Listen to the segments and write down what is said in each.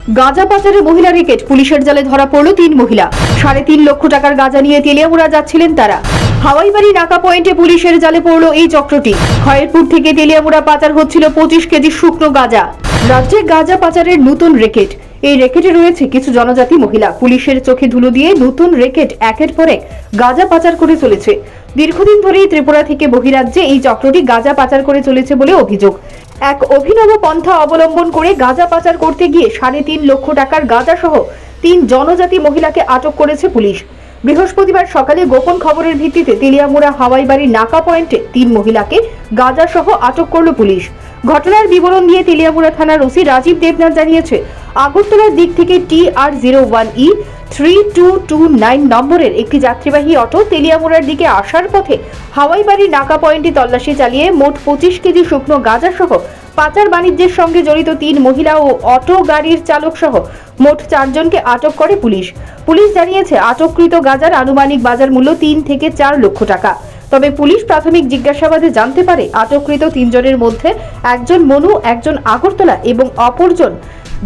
গাঁজা পাচারে মহিলা রেকেট, পুলিশের জালে ধরা পড়ল 3 মহিলা। 3.5 লক্ষ টাকার গাঁজা নিয়ে তেলিয়ামুড়া যাচ্ছিলেন তারা। হাওয়াইবাড়ি নাকা পয়েন্টে পুলিশের জালে পড়ল এই চক্রটি। খয়েরপুর থেকে তেলিয়ামুড়া পাচার হচ্ছিল 25 কেজি শুকনো গাঁজা। রাজ্যে গাঁজা পাচারের নতুন রেকেট। এই রেকেটে রয়েছে কিছু জনজাতি মহিলা। পুলিশের চোখে ধুলো দিয়ে নতুন রেকেট একের পর এক গাঁজা পাচার করে চলেছে। দীর্ঘদিন ধরেই ত্রিপুরা থেকে বহিরাজ্যে এই চক্রটি গাঁজা পাচার করে চলেছে বলে অভিযোগ। এক অভিনব পন্থা অবলম্বন করে গাঁজা পাচার করতে গিয়ে 3.5 লক্ষ টাকার গাঁজা সহ 3 জনজাতি মহিলাকে আটক করেছে পুলিশ। বৃহস্পতিবার সকালে গোপন খবরের ভিত্তিতে তেলিয়ামুড়া হাওয়াইবাড়ি নাকা পয়েন্টে 3 মহিলাকে গাঁজা সহ আটক করল পুলিশ। ঘটনার বিবরণ দিয়ে তেলিয়ামুড়া থানার ওসি রাজীব দেবনাথ জানিয়েছে, আগরতলার দিক থেকে TR01E 3229 নম্বরের একটি যাত্রীবাহী অটো তেলিয়ামুড়ার দিকে আসার পথে হাওয়াইবাড়ি নাকা পয়েন্টে তল্লাশি চালিয়ে মোট 25 কেজি শুকনো গাঁজা সহ পাচার বাণিজ্যের সঙ্গে জড়িত 3 মহিলা ও অটো গাড়ির চালক সহ মোট 4 জনকে আটক করে পুলিশ। পুলিশ জানিয়েছে, আটককৃত গাঁজার আনুমানিক বাজার মূল্য 3 থেকে 4 লক্ষ টাকা। তবে পুলিশ প্রাথমিক জিজ্ঞাসাবাদে জানতে পারে, আটককৃত 3 জনের মধ্যে একজন মনু, একজন আগরতলা এবং অপরজন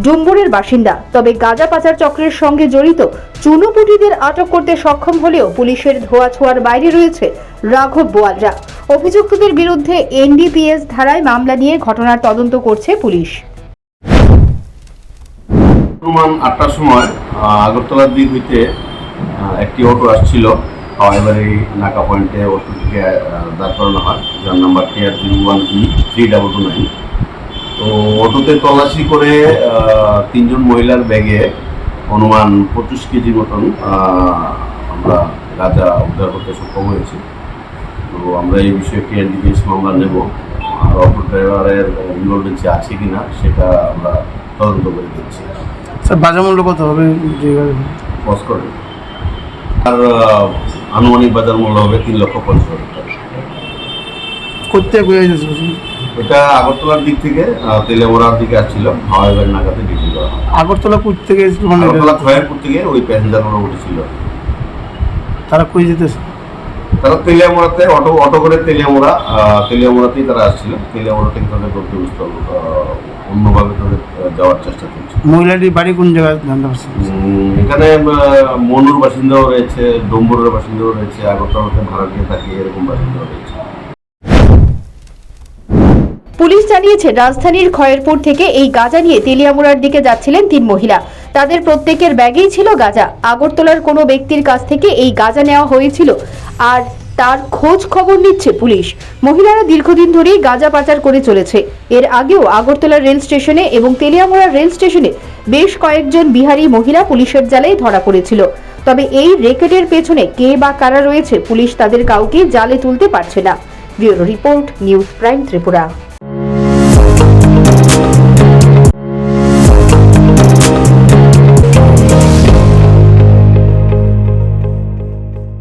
ডুম্বুরের বাসিন্দা। তবে গাঁজা পাচার চক্রের সঙ্গে জড়িত চুনোপুটিদের আটক করতে সক্ষম হলেও পুলিশের ধোঁয়াছোঁয়ার বাইরে রয়েছে রাঘব বোয়ালরা। অভিযুক্তদের বিরুদ্ধে NDPS ধারায় মামলা নিয়ে ঘটনার তদন্ত করছে পুলিশ। অনুমান 8টার সময় আগরতলার দিক হইতে একটি অটো আসছিল হাওয়াইবাড়ি নাকা পয়েন্টে। অটোটিকে দাঁড় করানো হয়, যার নাম্বার TR01E 3229। তো অটোতে তল্লাশি করে 3 জন মহিলার ব্যাগে অনুমান 25 কেজি মতন আমরা গাঁজা উদ্ধার করতে সক্ষম হয়েছি। তো আমরা এই বিষয়ে একটি NDPS মামলা নেব, আর অটো ড্রাইভারের ইনভলভেন্সি আছে কিনা সেটা আমরা তদন্ত করে দিচ্ছি। স্যার, বাজার মূল্য কত হবে? পজ করে আর আনুমানিক বাজার মূল্য হবে 3,50,000 টাকা। করতে এটা আগরতলার দিক থেকে তেলিয়ামুড়ার দিকে আসছিল, হাওয়াইবাড়ি নাকাতে বিক্রি করা হয়। আগরতলা কোথ থেকে? আগরতলা খয়েরপুর থেকে ওই প্যাসেঞ্জারগুলো উঠেছিল। তারা কই যেতেছে? তারা তেলিয়ামুড়াতে অটো করে তেলিয়ামুড়াতেই তারা আসছিল। তেলিয়ামুড়া থেকে তাদের গন্তব্যস্থল অন্যভাবে তাদের যাওয়ার চেষ্টা করছে। মহিলাটির বাড়ি কোন জায়গায় জানতে পারছি? এখানে মনুর বাসিন্দাও রয়েছে, ডম্বুরের বাসিন্দাও রয়েছে, আগরতলাতে ভাড়া দিয়ে থাকে এরকম বাসিন্দাও রয়েছে। পুলিশ জানিয়েছে, রাজধানীর খয়েরপুর থেকে এই গাঁজা নিয়ে তেলিয়ামুড়ার দিকে যাচ্ছিলেন 3 মহিলা। তাদের প্রত্যেকের ব্যাগেই ছিল গাঁজা। আগরতলার কোনো ব্যক্তির কাছ থেকে এই গাঁজা নেওয়া হয়েছিল আর তার খোঁজ খবর নিচ্ছে পুলিশ। মহিলারা দীর্ঘদিন ধরেই গাঁজা পাচার করে চলেছে। এর আগেও আগরতলা রেল স্টেশনে এবং তেলিয়ামুড়া রেল স্টেশনে বেশ কয়েকজন বিহারি মহিলা পুলিশের জালেই ধরা পড়েছিল। তবে এই রেকেটের পেছনে কে বা কারা রয়েছে, পুলিশ তাদের কাউকে জালে তুলতে পারছে না। Bureau report, news prime Tripura.